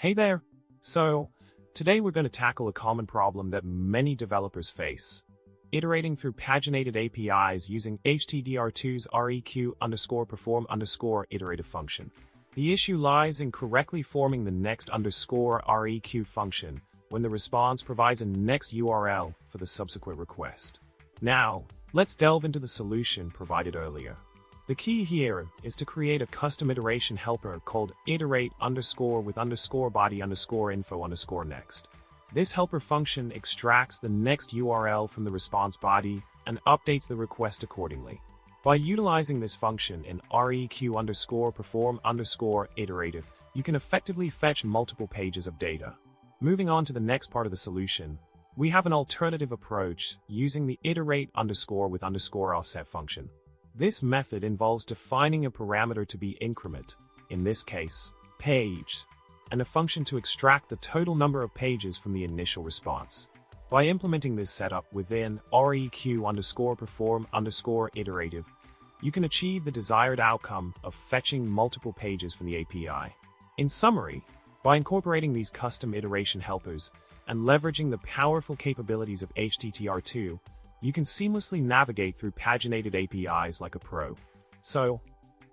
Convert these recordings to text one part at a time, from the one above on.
Hey there! So, today we're going to tackle a common problem that many developers face. Iterating through paginated APIs using httr2's req_perform_iterative function. The issue lies in correctly forming the next_req function when the response provides a next URL for the subsequent request. Now, let's delve into the solution provided earlier. The key here is to create a custom iteration helper called iterate_with_body_info_next. This helper function extracts the next URL from the response body and updates the request accordingly. By utilizing this function in req_perform_iterative, you can effectively fetch multiple pages of data. Moving on to the next part of the solution, we have an alternative approach using the iterate_with_offset function. This method involves defining a parameter to be increment, in this case, page, and a function to extract the total number of pages from the initial response. By implementing this setup within req_perform_iterative, you can achieve the desired outcome of fetching multiple pages from the API. In summary, by incorporating these custom iteration helpers and leveraging the powerful capabilities of httr2, you can seamlessly navigate through paginated APIs like a pro. So,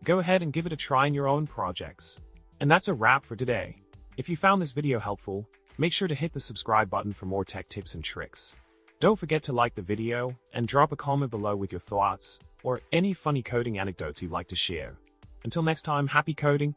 go ahead and give it a try in your own projects. And that's a wrap for today. If you found this video helpful, make sure to hit the subscribe button for more tech tips and tricks. Don't forget to like the video and drop a comment below with your thoughts or any funny coding anecdotes you'd like to share. Until next time, happy coding!